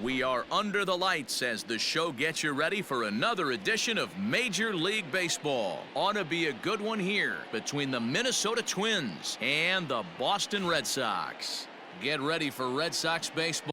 We are under the lights as the show gets you ready for another edition of Major League Baseball. Ought to be a good one here between the Minnesota Twins and the Boston Red Sox. Get ready for Red Sox baseball.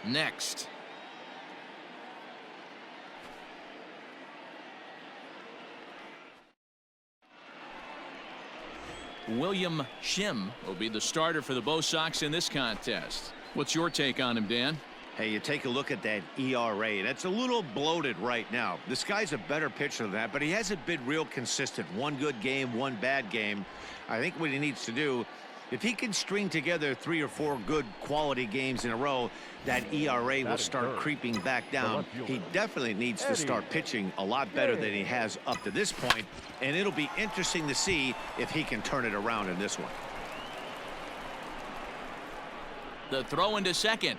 next. William Shim will be the starter for the Bo Sox in this contest. What's your take on him, Dan? Hey, you take a look at that ERA. That's a little bloated right now. This guy's a better pitcher than that, but he hasn't been real consistent. One good game, one bad game. I think what he needs to do, if he can string together 3 or 4 good quality games in a row, that ERA will start creeping back down. He definitely needs to start pitching a lot better than he has up to this point, and it'll be interesting to see if he can turn it around in this one. The throw into second,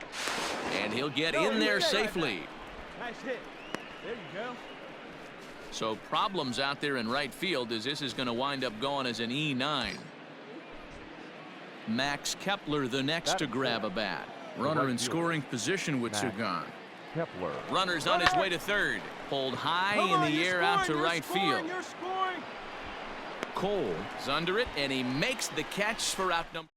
and he'll get in there safely. Nice hit. There you go. So problems out there in right field as this is going to wind up going as an E9. Max Kepler the next to grab a bat. Runner in scoring position with Sagan. Kepler. Runner's on his way to third. Pulled high in the air out to right field. Cole is under it, and he makes the catch for out number.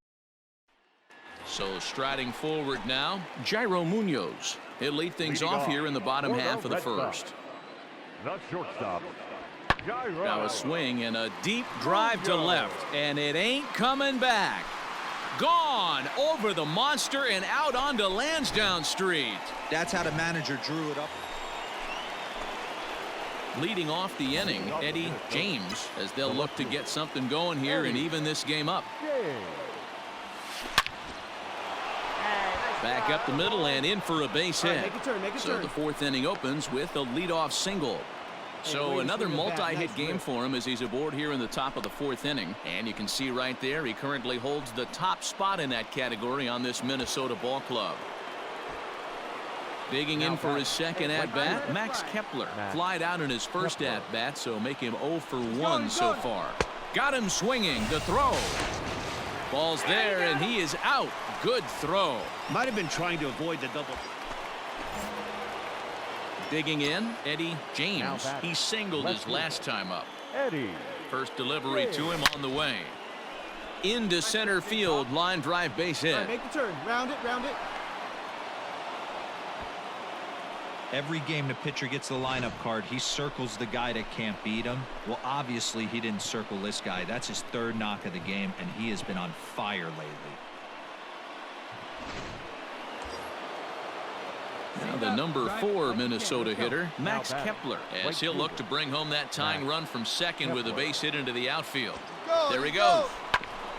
So striding forward now, Jairo Munoz. He'll lead things off here in the bottom half of the first. Not shortstop. Now a swing and a deep drive to left, and it ain't coming back. Gone over the monster and out onto Lansdowne Street. That's how the manager drew it up. Leading off the inning, Eddie James, as they'll look to get something going here and even this game up. Back up the middle and in for a base hit. So the fourth inning opens with a leadoff single. So another multi-hit game for him as he's aboard here in the top of the fourth inning. And you can see right there he currently holds the top spot in that category on this Minnesota ball club. Digging in for his second at-bat, Max Kepler. Flied out in his first at-bat, so make him 0 for 1 so far. Got him swinging. The throw. Ball's there, and he is out. Good throw. Might have been trying to avoid the double. Digging in, Eddie James. He singled his last time up. Eddie. First delivery to him on the way. Into center field, line drive base hit. Make the turn. Round it, round it. Every game the pitcher gets the lineup card, he circles the guy that can't beat him. Well, obviously he didn't circle this guy. That's his third knock of the game, and he has been on fire lately. Now the number 4 Minnesota hitter, Max Kepler, as he'll look to bring home that tying run from second with a base hit into the outfield. There he goes.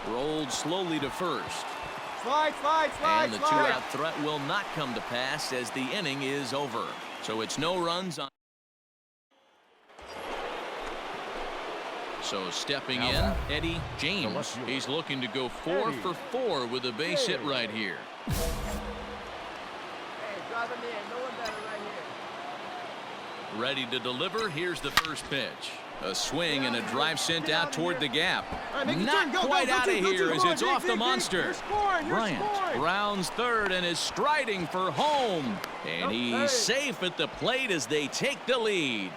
Rolled slowly to first. Slide, slide, slide, and the two-out threat will not come to pass as the inning is over. So it's no runs on. So stepping in, Eddie James. He's looking to go 4 for 4 with a base hit right here. Ready to deliver. Here's the first pitch. A swing and a drive sent out toward the gap. Not quite out of here as it's off the monster. Bryant rounds third and is striding for home. And he's safe at the plate as they take the lead.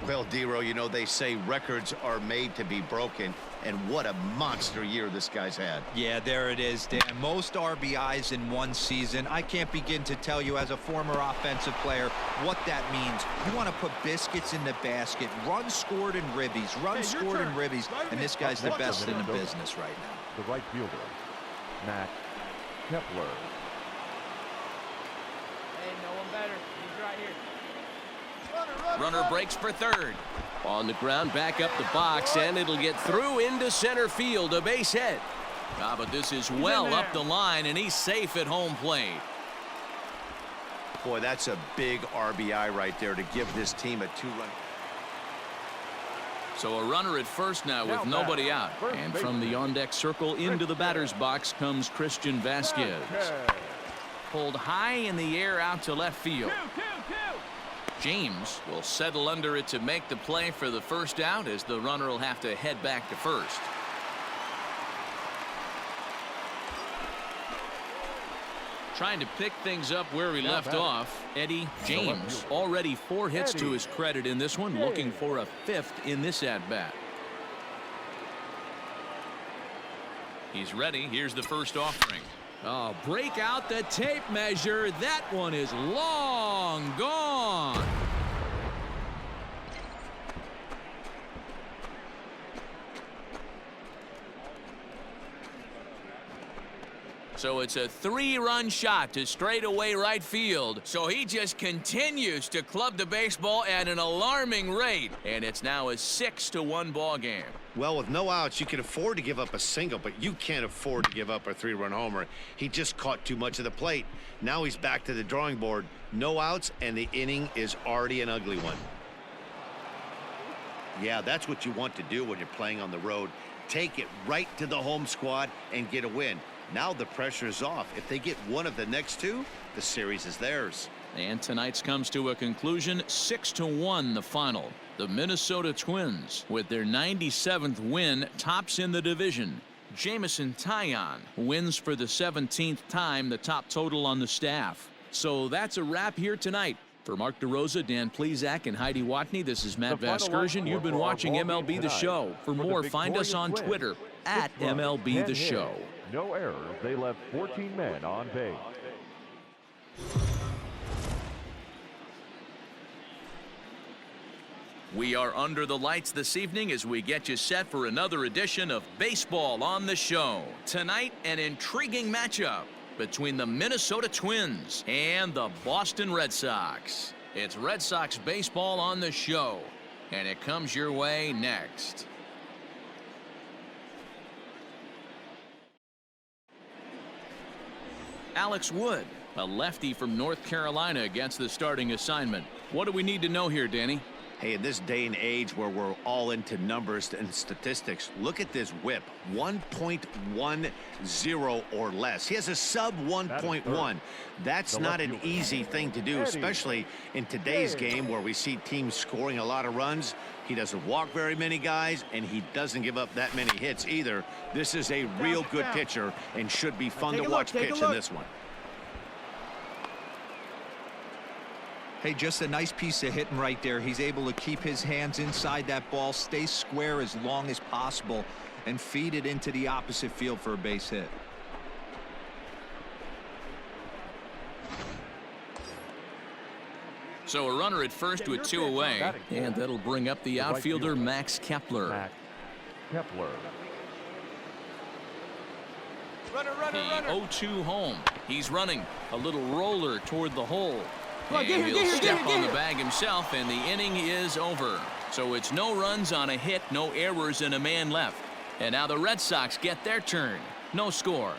Well, Dero, you know, they say records are made to be broken, and what a monster year this guy's had. Yeah, there it is, Dan. Most RBIs in one season. I can't begin to tell you as a former offensive player what that means. You want to put biscuits in the basket, runs scored in ribbies, runs scored in ribbies, and this guy's the best in the business right now. The right fielder, Max Kepler. Hey, no one better. He's right here. Runner breaks for third. On the ground, back up the box, and it'll get through into center field. A base hit. But this is well up the line, and he's safe at home plate. Boy, that's a big RBI right there to give this team a 2-run. So a runner at first now with nobody out. And from the on-deck circle into the batter's box comes Christian Vasquez. Pulled high in the air out to left field. James will settle under it to make the play for the first out as the runner will have to head back to first. Trying to pick things up where he left off, Eddie James. Already 4 hits to his credit in this one, looking for a 5th in this at-bat. He's ready. Here's the first offering. Oh, break out the tape measure. That one is long gone. So it's a 3-run shot to straightaway right field. So he just continues to club the baseball at an alarming rate. And it's now a 6-1 ball game. Well, with no outs, you can afford to give up a single, but you can't afford to give up a 3-run homer. He just caught too much of the plate. Now he's back to the drawing board. No outs, and the inning is already an ugly one. Yeah, that's what you want to do when you're playing on the road. Take it right to the home squad and get a win. Now the pressure is off. If they get one of the next two, the series is theirs. And tonight's comes to a conclusion, 6-1 the final. The Minnesota Twins, with their 97th win, tops in the division. Jamison Taillon wins for the 17th time, the top total on the staff. So that's a wrap here tonight. For Mark DeRosa, Dan Plesac, and Heidi Watney, this is Matt Vasgersian. You've been watching MLB The Show. For more, find us on Twitter at MLB The Show. No errors. They left 14 men on base. We are under the lights this evening as we get you set for another edition of Baseball on the Show. Tonight, an intriguing matchup between the Minnesota Twins and the Boston Red Sox. It's Red Sox baseball on the show, and it comes your way next. Alex Wood, a lefty from North Carolina, against the starting assignment. What do we need to know here, Danny? Hey, in this day and age where we're all into numbers and statistics, look at this whip, 1.10 or less. He has a sub 1.1. That's not an easy thing to do, especially in today's game where we see teams scoring a lot of runs. He doesn't walk very many guys, and he doesn't give up that many hits either. This is a real good pitcher and should be fun to watch pitch in this one. Hey, just a nice piece of hitting right there. He's able to keep his hands inside that ball, stay square as long as possible, and feed it into the opposite field for a base hit. So a runner at first with 2 away, and that'll bring up the outfielder Max Kepler. Max Kepler. Runner. The 0-2 home. He's running a little roller toward the hole. Come on, And he'll step on the here. bag himself, and the inning is over. So it's no runs on a hit, no errors, and a man left. And now the Red Sox get their turn. No score.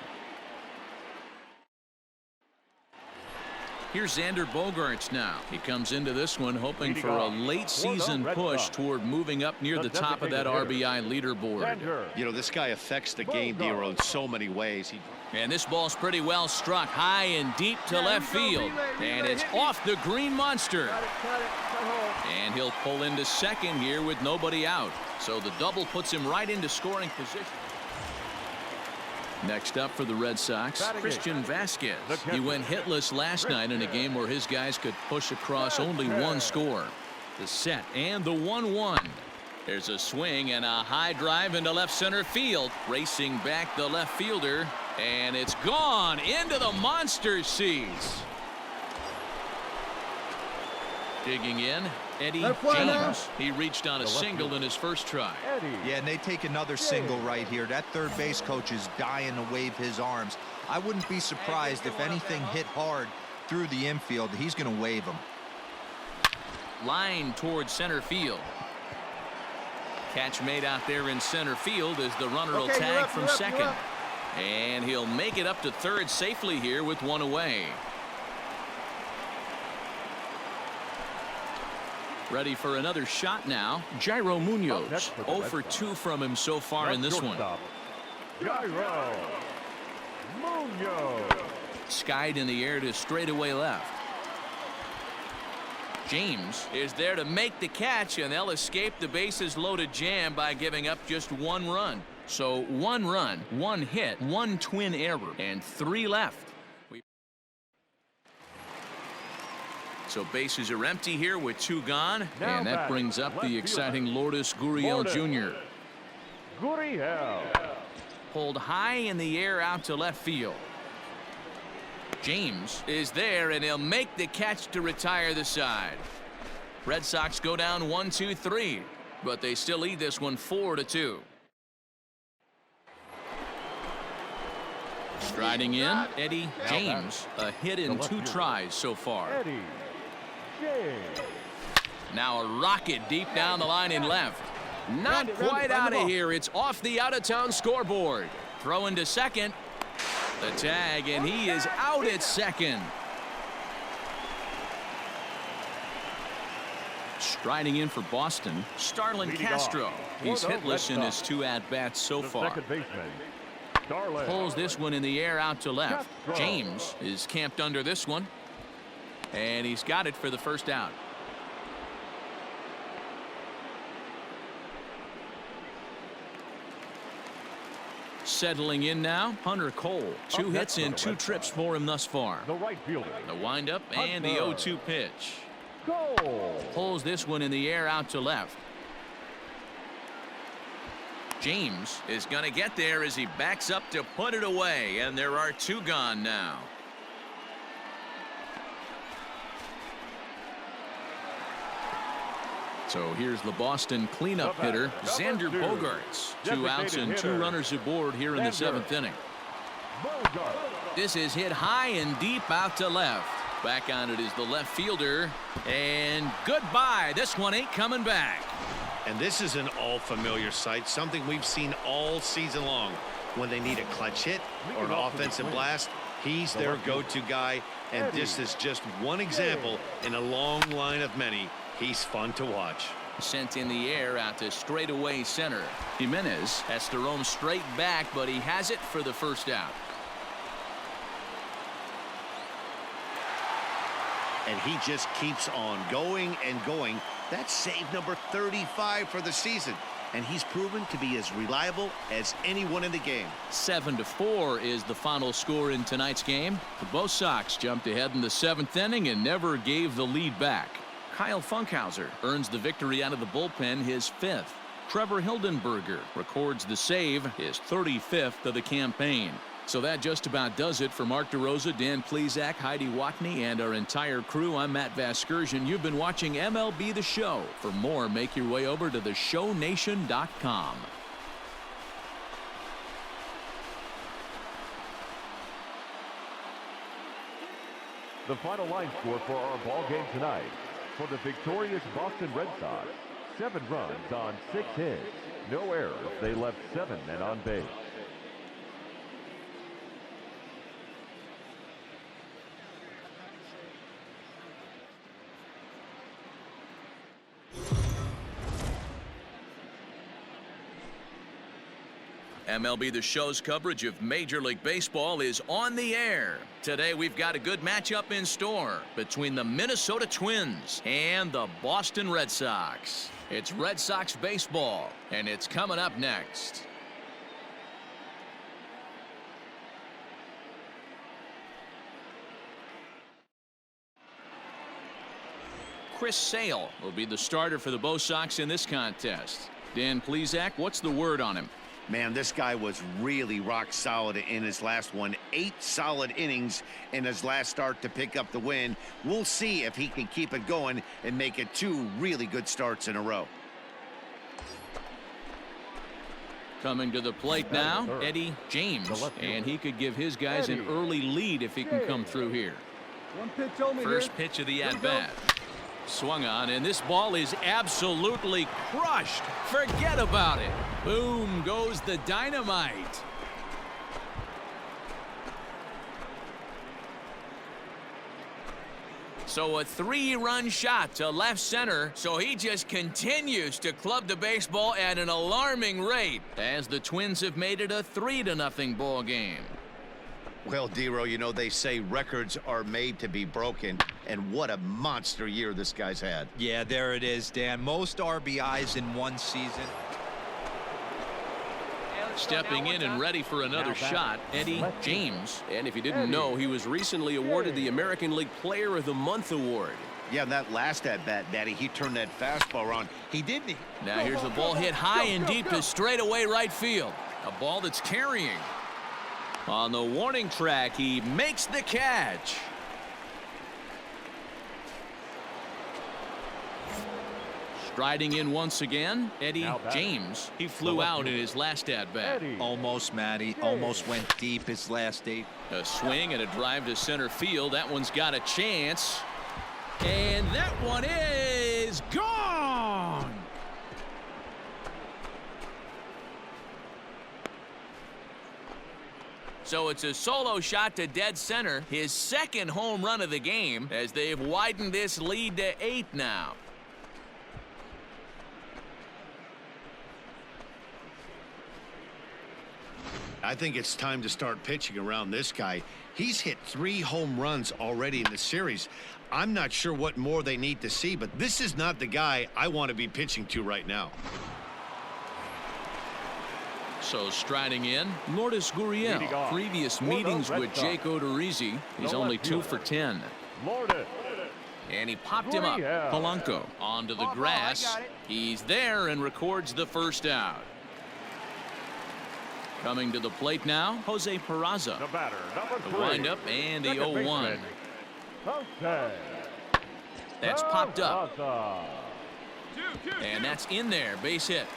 Here's Xander Bogaerts now. He comes into this one hoping for a late season push toward moving up near the top of that RBI leaderboard. You know, this guy affects the game, D-Roll, in so many ways. And this ball's pretty well struck high and deep to left field. And it's off the green monster. And he'll pull into second here with nobody out. So the double puts him right into scoring position. Next up for the Red Sox, Christian Vasquez. He went hitless last night in a game where his guys could push across only one score. The set and the 1-1. There's a swing and a high drive into left center field. Racing back the left fielder. And it's gone into the monster seats. Digging in, Eddie James. He reached on a single in his first try. Yeah, and they take another single right here. That third base coach is dying to wave his arms. I wouldn't be surprised if anything hit hard through the infield. He's going to wave them. Line towards center field. Catch made out there in center field as the runner will tag from second. And he'll make it up to third safely here with 1 away. Ready for another shot now. Jairo Munoz. 0 for 2 from him so far in this one. Jairo Munoz. Skied in the air to straightaway left. James is there to make the catch, and they'll escape the bases loaded jam by giving up just 1 run. So 1 run, 1 hit, 1 twin error, and 3 left. So bases are empty here with 2 gone, and that brings up the exciting Lourdes Gurriel Jr. Gurriel. Pulled high in the air out to left field. James is there, and he'll make the catch to retire the side. Red Sox go down 1-2-3, but they still lead this one 4-2. Striding in, Eddie James, a hit in 2 tries so far. Eddie James. Now a rocket deep down the line in left. Not quite out of here. It's off the out-of-town scoreboard. Throw into second. The tag, and he is out at second. Striding in for Boston, Starlin Castro. He's hitless in his 2 at-bats so far. Second baseman, Starlin. Pulls this one in the air out to left. James is camped under this one, and he's got it for the first out. Settling in now, Hunter Cole. 2 hits in 2 trips for him thus far. The right fielder. The windup and the 0-2 pitch. Goal. Pulls this one in the air out to left. James is going to get there as he backs up to put it away, and there are 2 gone now. So here's the Boston cleanup hitter, Xander Bogaerts. 2 outs and 2 runners aboard here in the 7th inning. This is hit high and deep out to left. Back on it is the left fielder, and goodbye. This one ain't coming back. And this is an all-familiar sight, something we've seen all season long. When they need a clutch hit or an offensive blast, he's their go-to guy, and this is just one example in a long line of many. He's fun to watch. Sent in the air out to straightaway center. Jimenez has to roam straight back, but he has it for the first out. And he just keeps on going and going. That's save number 35 for the season, and he's proven to be as reliable as anyone in the game. 7-4 is the final score in tonight's game. The Bo Sox jumped ahead in the 7th inning and never gave the lead back. Kyle Funkhauser earns the victory out of the bullpen, his 5th. Trevor Hildenberger records the save, his 35th of the campaign. So that just about does it for Mark DeRosa, Dan Plesac, Heidi Watney, and our entire crew. I'm Matt Vasgersian. You've been watching MLB The Show. For more, make your way over to theshownation.com. The final line score for our ball game tonight. For the victorious Boston Red Sox, 7 runs on 6 hits. No errors. They left 7 men on base. MLB The Show's coverage of Major League Baseball is on the air. Today we've got a good matchup in store between the Minnesota Twins and the Boston Red Sox. It's Red Sox baseball, and it's coming up next. Chris Sale will be the starter for the Bo Sox in this contest. Dan Plesac, what's the word on him? Man, this guy was really rock solid in his last one. 8 solid innings in his last start to pick up the win. We'll see if he can keep it going and make it 2 really good starts in a row. Coming to the plate now, Eddie James, and he could give his guys an early lead if he can come through here. First pitch of the at-bat. Swung on, and this ball is absolutely crushed. Forget about it. Boom goes the dynamite. So a 3-run shot to left center, so he just continues to club the baseball at an alarming rate as the Twins have made it a 3-0 ball game. Well, Dero, you know, they say records are made to be broken, and what a monster year this guy's had. Yeah, there it is, Dan. Most RBIs in one season. Stepping in and ready for another shot, Eddie James. And if you didn't know, he was recently awarded the American League Player of the Month award. Yeah, that last at-bat, Daddy, he turned that fastball around. He didn't. Now here's the ball hit high and deep to straightaway right field. A ball that's carrying. On the warning track, he makes the catch. Striding in once again, Eddie James. He flew out in his last at-bat. Almost, Matty. Almost went deep his last 8. A swing and a drive to center field. That one's got a chance. And that one is gone. So it's a solo shot to dead center. His second home run of the game as they've widened this lead to 8 now. I think it's time to start pitching around this guy. He's hit 3 home runs already in the series. I'm not sure what more they need to see, but this is not the guy I want to be pitching to right now. So striding in, Lourdes Gurriel. Previous meetings with Jake Odorizzi. He's only 2 for 10. And he popped him up. Polanco onto the grass. He's there and records the first out. Coming to the plate now, Jose Peraza. The batter, number 3. The windup and the 0-1. Okay. That's popped up. And that's in there, base hit.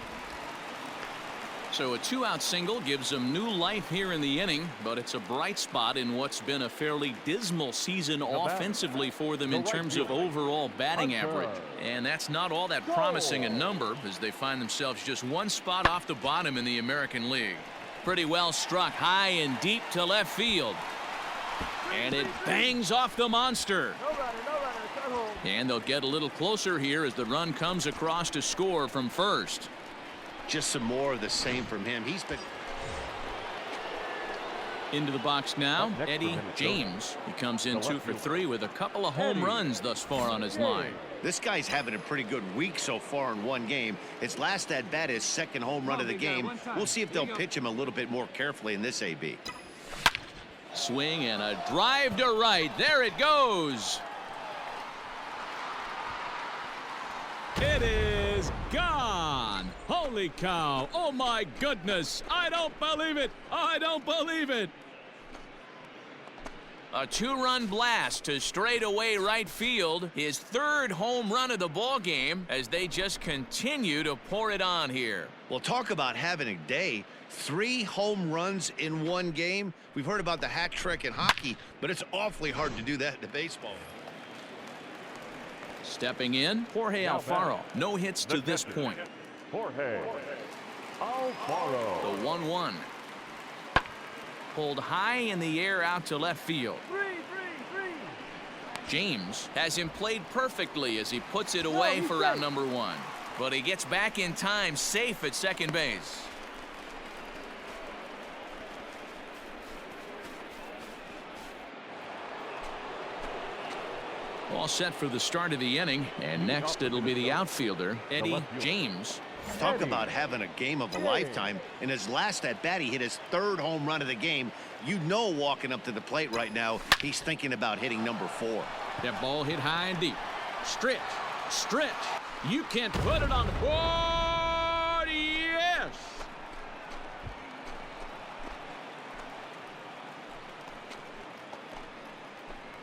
So a 2-out single gives them new life here in the inning, but it's a bright spot in what's been a fairly dismal season offensively for them in terms of overall batting average. And that's not all that promising a number as they find themselves just 1 spot off the bottom in the American League. Pretty well struck high and deep to left field. And it bangs off the monster. And they'll get a little closer here as the run comes across to score from first. Just some more of the same from him. He's been into the box now, Eddie James. He comes in 2 for 3 with a couple of home runs thus far on his line. This guy's having a pretty good week so far in 1 game. His last at bat, his second home run of the game. We'll see if they'll pitch him a little bit more carefully in this AB. Swing and a drive to right. There it goes. It is gone. Holy cow. Oh my goodness. I don't believe it. I don't believe it. A 2-run blast to straightaway right field. His 3rd home run of the ball game as they just continue to pour it on here. Well, talk about having a day. 3 home runs in 1 game. We've heard about the hat trick in hockey, but it's awfully hard to do that in baseball. Stepping in, Jorge Alfaro. No hits to this point. Jorge Alfaro. The 1-1. Pulled high in the air out to left field. James has him played perfectly as he puts it away for out number 1. But he gets back in time safe at second base. All set for the start of the inning, and next it'll be the outfielder, Eddie James. Talk about having a game of a lifetime. In his last at bat, he hit his 3rd home run of the game. You know, walking up to the plate right now, he's thinking about hitting number 4. That ball hit high and deep. Stretch, stretch. You can't put it on the board. Yes.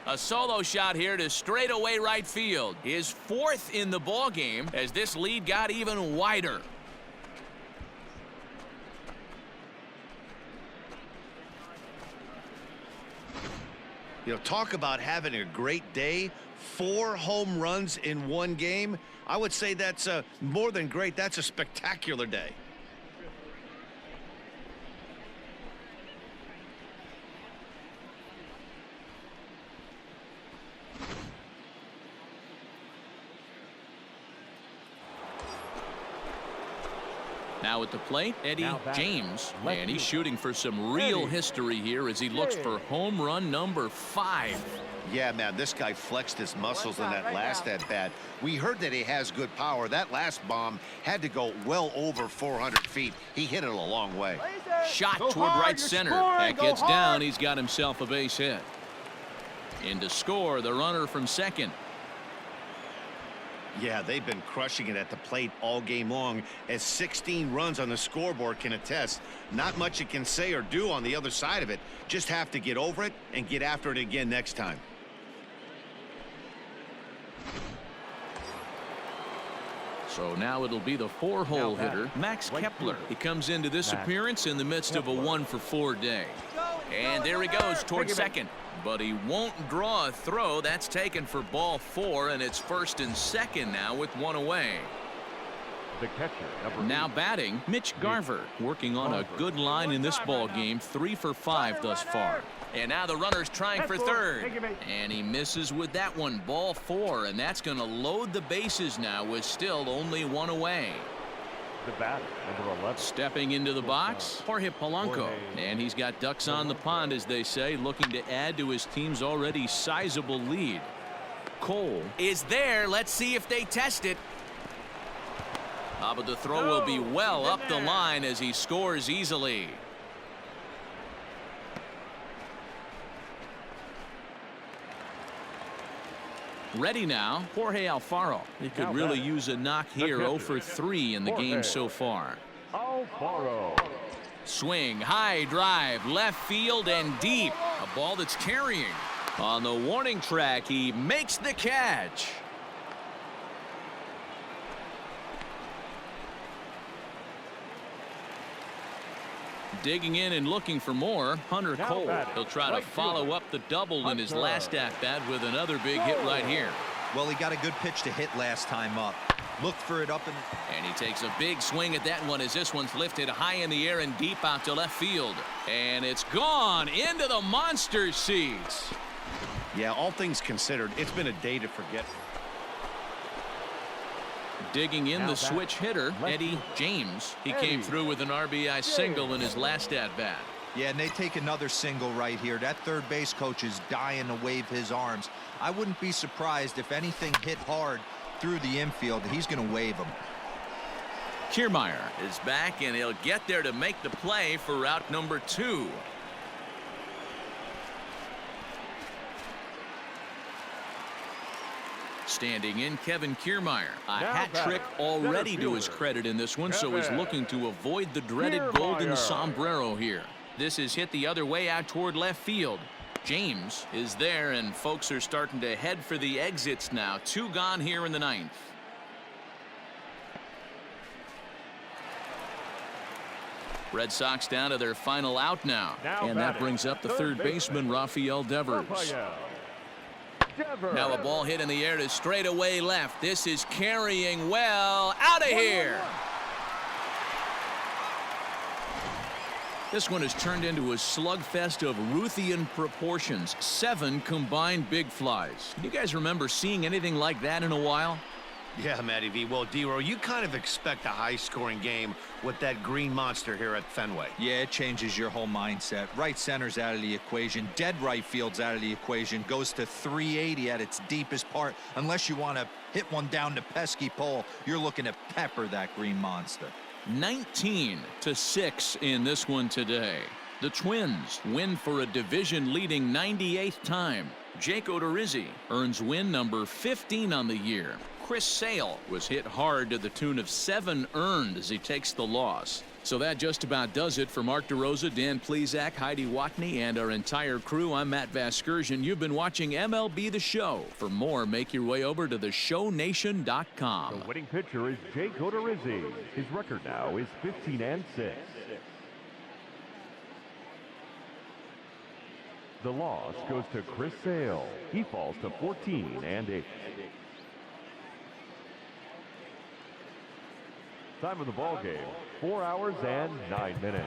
A solo shot here to straightaway right field. His 4th in the ball game as this lead got even wider. You know, talk about having a great day. 4 home runs in 1 game. I would say that's more than great. That's a spectacular day. Now at the plate, Eddie James, and he's shooting for some real history here as he looks for home run number 5. Yeah, man, this guy flexed his muscles in that last at bat. We heard that he has good power. That last bomb had to go well over 400 feet. He hit it a long way. Shot toward right center. That gets down. He's got himself a base hit. In to score, the runner from second. Yeah, they've been crushing it at the plate all game long, as 16 runs on the scoreboard can attest. Not much you can say or do on the other side of it. Just have to get over it and get after it again next time. So now it'll be the 4-hole hitter, Max Kepler. He comes into this appearance in the midst of a 1-for-4 day. And there he goes toward second. But he won't draw a throw. That's taken for ball 4, and it's 1st and 2nd now with 1 away. The catcher, now batting, Mitch Garver, working on a good line in this ball game, 3 for 5 thus far. And now the runner's trying for third. And he misses with that one, ball 4, and that's going to load the bases now with still only 1 away. The batter, number 11. Stepping into the box, Jorge Polanco. And he's got ducks on the pond, as they say, looking to add to his team's already sizable lead. Cole is there. Let's see if they test it. But the throw will be well up the line as he scores easily. Ready now, Jorge Alfaro. He could really use a knock here. 0 for 3 in the game so far. Alfaro. Swing, high drive, left field and deep. A ball that's carrying. On the warning track, he makes the catch. Digging in and looking for more, Hunter Cole. He'll try to follow up the double in his last at-bat with another big hit right here. Well, he got a good pitch to hit last time up. Looked for it up and he takes a big swing at that one as this one's lifted high in the air and deep out to left field. And it's gone into the monster seats. Yeah, all things considered, it's been a day to forget. Digging in the switch hitter, Eddie James. He came through with an RBI single in his last at-bat. Yeah, and they take another single right here. That third base coach is dying to wave his arms. I wouldn't be surprised if anything hit hard through the infield. He's going to wave them. Kiermaier is back, and he'll get there to make the play for route number 2. Standing in, Kevin Kiermaier. A hat trick already to his credit in this one, so he's looking to avoid the dreaded golden sombrero here. This is hit the other way out toward left field. James is there, and folks are starting to head for the exits now. 2 gone here in the 9th. Red Sox down to their final out now. And that brings up the third baseman, Rafael Devers. Now a ball hit in the air to straightaway left. This is carrying well. Out of here. This one has turned into a slugfest of Ruthian proportions. 7 combined big flies. Do you guys remember seeing anything like that in a while? Yeah, Matty V. Well, D-Row, you kind of expect a high-scoring game with that green monster here at Fenway. Yeah, it changes your whole mindset. Right center's out of the equation. Dead right field's out of the equation. Goes to 380 at its deepest part. Unless you want to hit one down the pesky pole, you're looking to pepper that green monster. 19-6 in this one today. The Twins win for a division-leading 98th time. Jake Odorizzi earns win number 15 on the year. Chris Sale was hit hard to the tune of 7 earned as he takes the loss. So that just about does it for Mark DeRosa, Dan Plesac, Heidi Watney, and our entire crew. I'm Matt Vasgersian. You've been watching MLB The Show. For more, make your way over to theshownation.com. The winning pitcher is Jake Odorizzi. His record now is 15-6. The loss goes to Chris Sale. He falls to 14-8. Time of the ball game, 4 hours and 9 minutes.